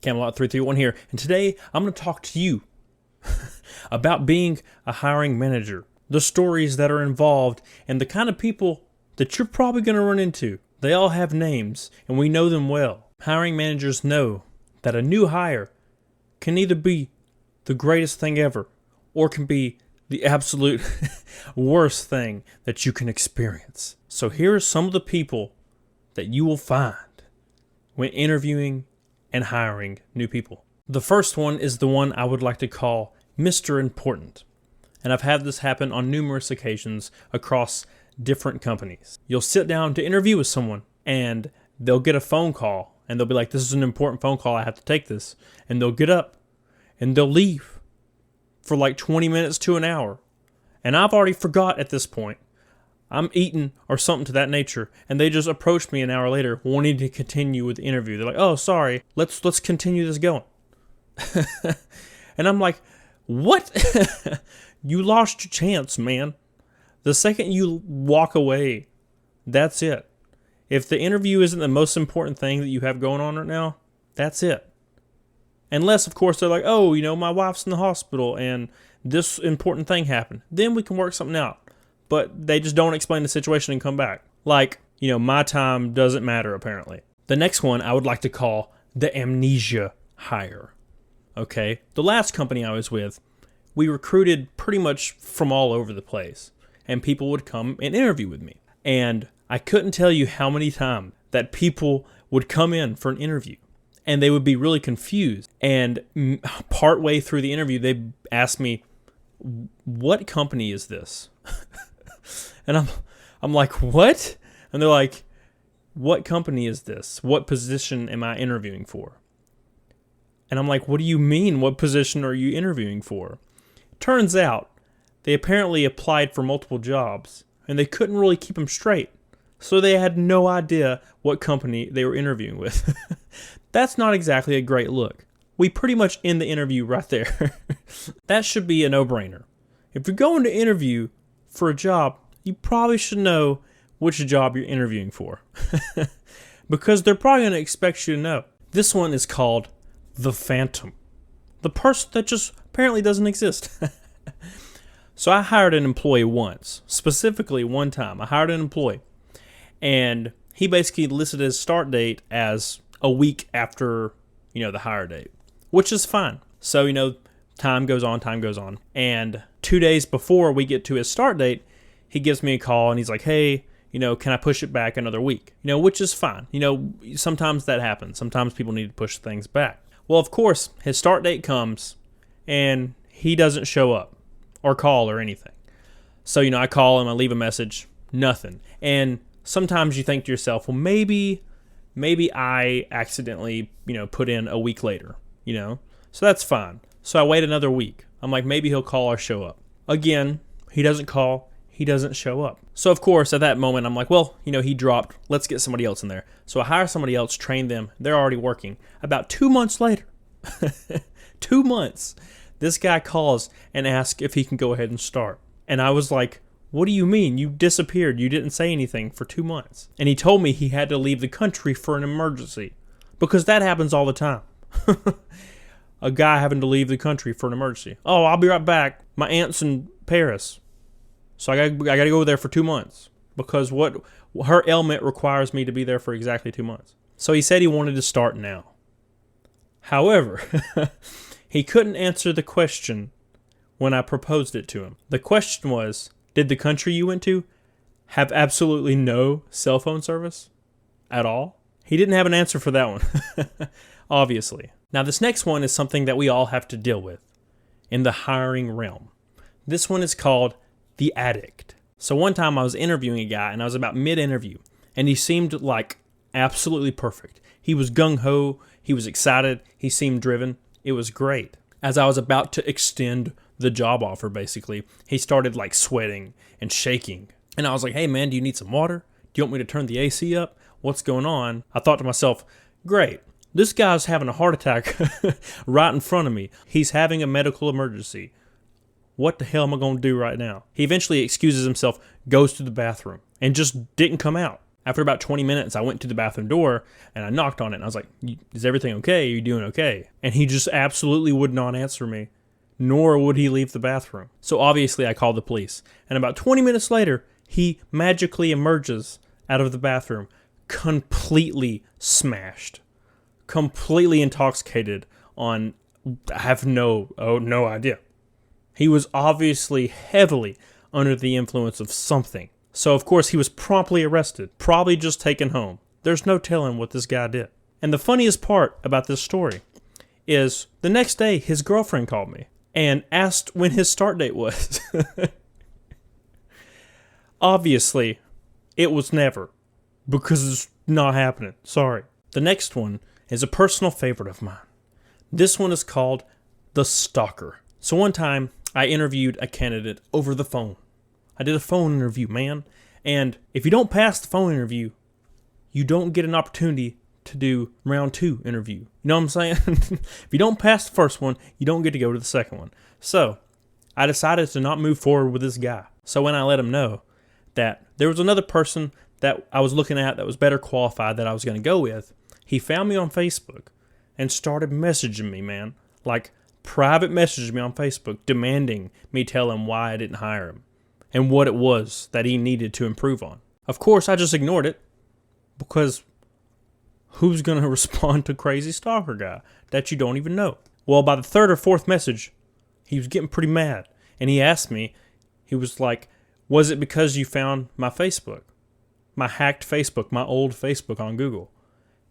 Camelot 331 here, and today I'm going to talk to you about being a hiring manager, the stories that are involved, and the kind of people that you're probably going to run into. They all have names, and we know them well. Hiring managers know that a new hire can either be the greatest thing ever, or can be the absolute worst thing that you can experience. So here are some of the people that you will find when interviewing and hiring new people. The first one is the one I would like to call Mr. Important. And I've had this happen on numerous occasions across different companies. You'll sit down to interview with someone and they'll get a phone call and they'll be like, this is an important phone call, I have to take this. And they'll get up and they'll leave for like 20 minutes to an hour. And I've already forgot at this point. I'm eating or something to that nature, and they just approached me an hour later wanting to continue with the interview. They're like, oh, sorry, let's continue this going. And I'm like, what? You lost your chance, man. The second you walk away, that's it. If the interview isn't the most important thing that you have going on right now, that's it. Unless, of course, they're like, oh, my wife's in the hospital and this important thing happened. Then we can work something out. But they just don't explain the situation and come back. Like, my time doesn't matter, apparently. The next one I would like to call the Amnesia Hire. Okay? The last company I was with, we recruited pretty much from all over the place. And people would come and interview with me. And I couldn't tell you how many times that people would come in for an interview. And they would be really confused. And partway through the interview, they asked me, what company is this? And I'm like, what? And they're like, what company is this? What position am I interviewing for? And I'm like, what do you mean? What position are you interviewing for? Turns out they apparently applied for multiple jobs and they couldn't really keep them straight. So they had no idea what company they were interviewing with. That's not exactly a great look. We pretty much end the interview right there. That should be a no-brainer. If you're going to interview for a job, you probably should know which job you're interviewing for. Because they're probably going to expect you to know. This one is called the Phantom. The person that just apparently doesn't exist. So I hired an employee once. Specifically one time. I hired an employee. And he basically listed his start date as a week after, the hire date. Which is fine. So, time goes on. And 2 days before we get to his start date, he gives me a call and he's like, hey, can I push it back another week? Which is fine. Sometimes that happens. Sometimes people need to push things back. Well, of course, his start date comes and he doesn't show up or call or anything. So, I call him, I leave a message, nothing. And sometimes you think to yourself, well, maybe I accidentally, put in a week later, So that's fine. So I wait another week. I'm like, maybe he'll call or show up. Again, he doesn't call. He doesn't show up. So, of course, at that moment, I'm like, well, he dropped. Let's get somebody else in there. So I hire somebody else, train them. They're already working. About 2 months later, 2 months, this guy calls and asks if he can go ahead and start. And I was like, what do you mean? You disappeared. You didn't say anything for 2 months. And he told me he had to leave the country for an emergency. Because that happens all the time. A guy having to leave the country for an emergency. Oh, I'll be right back. My aunt's in Paris. So I got to go there for 2 months. Because her ailment requires me to be there for exactly 2 months. So he said he wanted to start now. However, he couldn't answer the question when I proposed it to him. The question was, did the country you went to have absolutely no cell phone service at all? He didn't have an answer for that one, obviously. Now, this next one is something that we all have to deal with in the hiring realm. This one is called the Addict. So one time I was interviewing a guy, and I was about mid-interview, and he seemed like absolutely perfect. He was gung-ho, he was excited, he seemed driven. It was great. As I was about to extend the job offer, basically, he started like sweating and shaking. And I was like, hey man, do you need some water? Do you want me to turn the AC up? What's going on? I thought to myself, great. This guy's having a heart attack right in front of me. He's having a medical emergency. What the hell am I going to do right now? He eventually excuses himself, goes to the bathroom, and just didn't come out. After about 20 minutes, I went to the bathroom door and I knocked on it. And I was like, is everything okay? Are you doing okay? And he just absolutely would not answer me, nor would he leave the bathroom. So obviously I called the police. And about 20 minutes later, he magically emerges out of the bathroom, completely smashed, completely intoxicated on, I have no idea. He was obviously heavily under the influence of something. So, of course, he was promptly arrested, probably just taken home. There's no telling what this guy did. And the funniest part about this story is the next day, his girlfriend called me and asked when his start date was. Obviously, it was never, because it's not happening. Sorry. The next one is a personal favorite of mine. This one is called The Stalker. So one time, I interviewed a candidate over the phone. I did a phone interview, man. And if you don't pass the phone interview, you don't get an opportunity to do round 2 interview. You know what I'm saying? If you don't pass the first one, you don't get to go to the second one. So I decided to not move forward with this guy. So when I let him know that there was another person that I was looking at that was better qualified that I was going to go with, he found me on Facebook and started messaging me, man. Like private messaged me on Facebook demanding me tell him why I didn't hire him and what it was that he needed to improve on. Of course, I just ignored it because who's going to respond to crazy stalker guy that you don't even know? Well, by the 3rd or 4th message, he was getting pretty mad. And he asked me, he was like, was it because you found my Facebook? My hacked Facebook, my old Facebook on Google.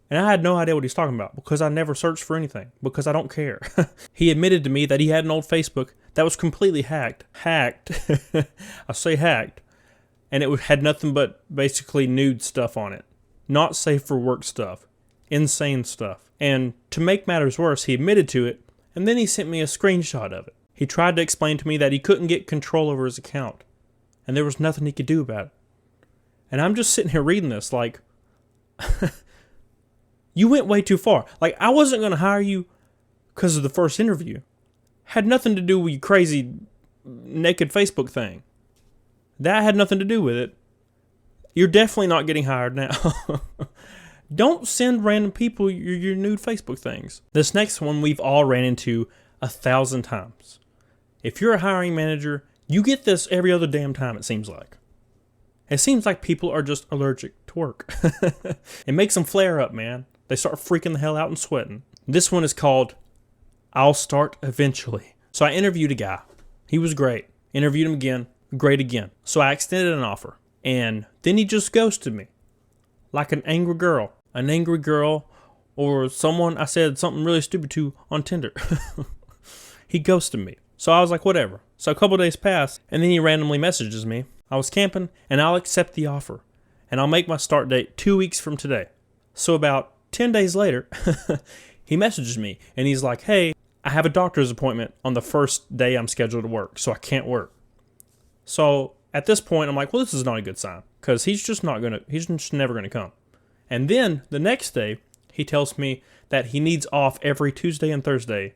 And I had no idea what he's talking about because I never searched for anything because I don't care. He admitted to me that he had an old Facebook that was completely hacked. I say hacked. And it had nothing but basically nude stuff on it. Not safe for work stuff. Insane stuff. And to make matters worse, he admitted to it and then he sent me a screenshot of it. He tried to explain to me that he couldn't get control over his account and there was nothing he could do about it. And I'm just sitting here reading this like, you went way too far. Like, I wasn't going to hire you because of the first interview. Had nothing to do with your crazy naked Facebook thing. That had nothing to do with it. You're definitely not getting hired now. Don't send random people your nude Facebook things. This next one we've all ran into 1,000 times. If you're a hiring manager, you get this every other damn time, it seems like. It seems like people are just allergic to work. It makes them flare up, man. They start freaking the hell out and sweating. This one is called I'll Start Eventually. So I interviewed a guy. He was great. Interviewed him again. Great again. So I extended an offer. And then he just ghosted me. Like an angry girl. An angry girl or someone I said something really stupid to on Tinder. He ghosted me. So I was like, whatever. So a couple days passed. And then he randomly messages me. I was camping and I'll accept the offer. And I'll make my start date 2 weeks from today. So about 10 days later, he messages me and he's like, hey, I have a doctor's appointment on the first day I'm scheduled to work, so I can't work. So at this point, I'm like, well, this is not a good sign because he's just never going to come. And then the next day, he tells me that he needs off every Tuesday and Thursday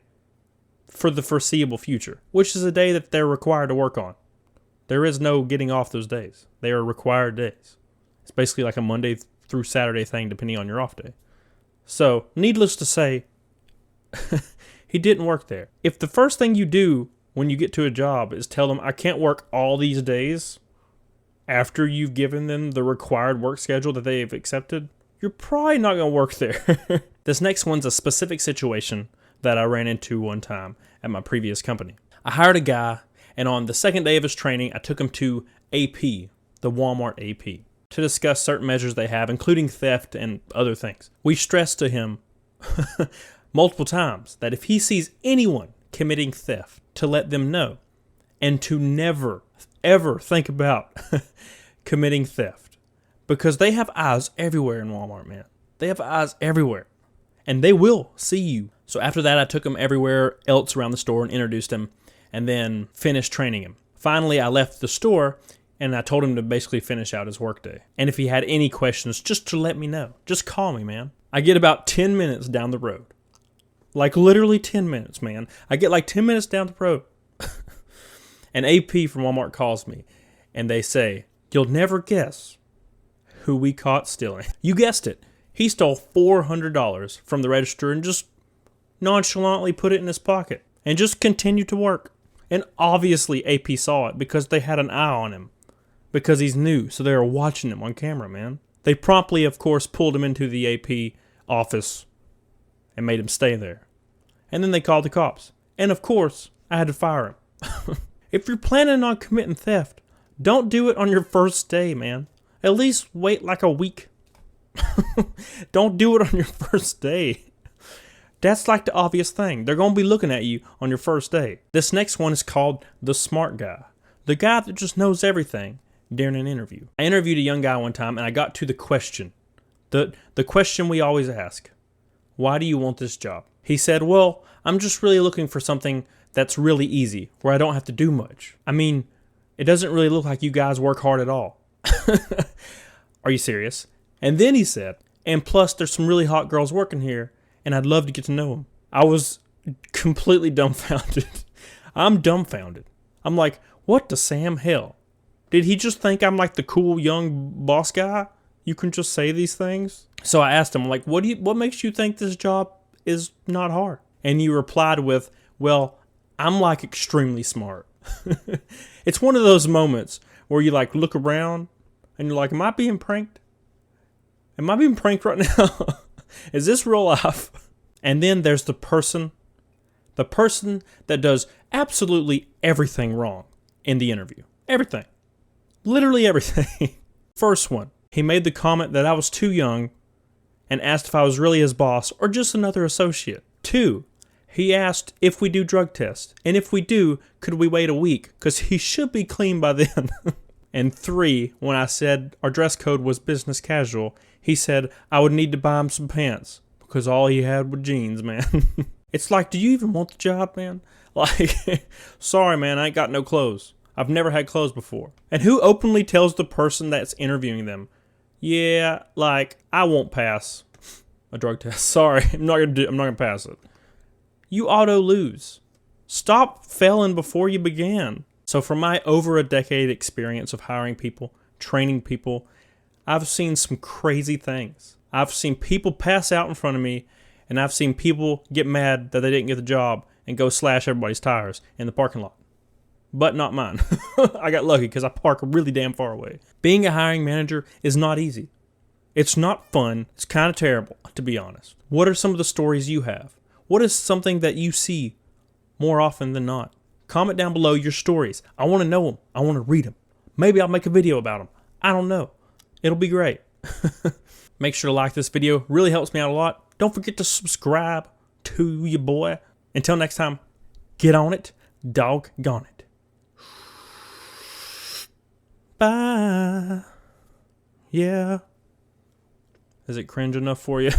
for the foreseeable future, which is a day that they're required to work on. There is no getting off those days. They are required days. It's basically like a Monday through Saturday thing, depending on your off day. So, needless to say, he didn't work there. If the first thing you do when you get to a job is tell them, I can't work all these days after you've given them the required work schedule that they've accepted, you're probably not going to work there. This next one's a specific situation that I ran into one time at my previous company. I hired a guy, and on the second day of his training, I took him to AP, the Walmart AP, to discuss certain measures they have, including theft and other things. We stressed to him multiple times that if he sees anyone committing theft, to let them know and to never, ever think about committing theft because they have eyes everywhere in Walmart, man. They have eyes everywhere and they will see you. So after that, I took him everywhere else around the store and introduced him and then finished training him. Finally, I left the store and I told him to basically finish out his workday. And if he had any questions, just to let me know. Just call me, man. I get about 10 minutes down the road. Like literally 10 minutes, man. I get like 10 minutes down the road. An AP from Walmart calls me and they say, you'll never guess who we caught stealing. You guessed it. He stole $400 from the register and just nonchalantly put it in his pocket and just continued to work. And obviously AP saw it because they had an eye on him because he's new, so they were watching him on camera, man. They promptly, of course, pulled him into the AP office and made him stay there. And then they called the cops. And of course, I had to fire him. If you're planning on committing theft, don't do it on your first day, man. At least wait like a week. Don't do it on your first day. That's like the obvious thing. They're going to be looking at you on your first day. This next one is called the smart guy. The guy that just knows everything during an interview. I interviewed a young guy one time and I got to the question. The question we always ask. Why do you want this job? He said, well, I'm just really looking for something that's really easy, where I don't have to do much. I mean, it doesn't really look like you guys work hard at all. Are you serious? And then he said, and plus there's some really hot girls working here, and I'd love to get to know them. I was completely dumbfounded. I'm dumbfounded. I'm like, what the Sam hell? Did he just think I'm like the cool young boss guy? You can just say these things? So I asked him, like, what makes you think this job is not hard? And he replied with, well, I'm like extremely smart. It's one of those moments where you like look around and you're like, am I being pranked? Am I being pranked right now? Is this real life? And then there's the person that does absolutely everything wrong in the interview. Everything. Literally everything. First one, he made the comment that I was too young and asked if I was really his boss or just another associate. 2, he asked if we do drug tests, and if we do, could we wait a week? Because he should be clean by then. And 3, when I said our dress code was business casual, he said I would need to buy him some pants because all he had were jeans, man. It's like, do you even want the job, man? Like, sorry, man, I ain't got no clothes. I've never had clothes before. And who openly tells the person that's interviewing them, yeah, like, I won't pass a drug test. Sorry, I'm not gonna pass it. You auto lose. Stop failing before you began. So from my over a decade experience of hiring people, training people, I've seen some crazy things. I've seen people pass out in front of me, and I've seen people get mad that they didn't get the job and go slash everybody's tires in the parking lot. But not mine. I got lucky because I park really damn far away. Being a hiring manager is not easy. It's not fun. It's kind of terrible, to be honest. What are some of the stories you have? What is something that you see more often than not? Comment down below your stories. I want to know them. I want to read them. Maybe I'll make a video about them. I don't know. It'll be great. Make sure to like this video. Really helps me out a lot. Don't forget to subscribe to your boy. Until next time, get on it. Doggone it. Bye. Yeah. Is it cringe enough for you?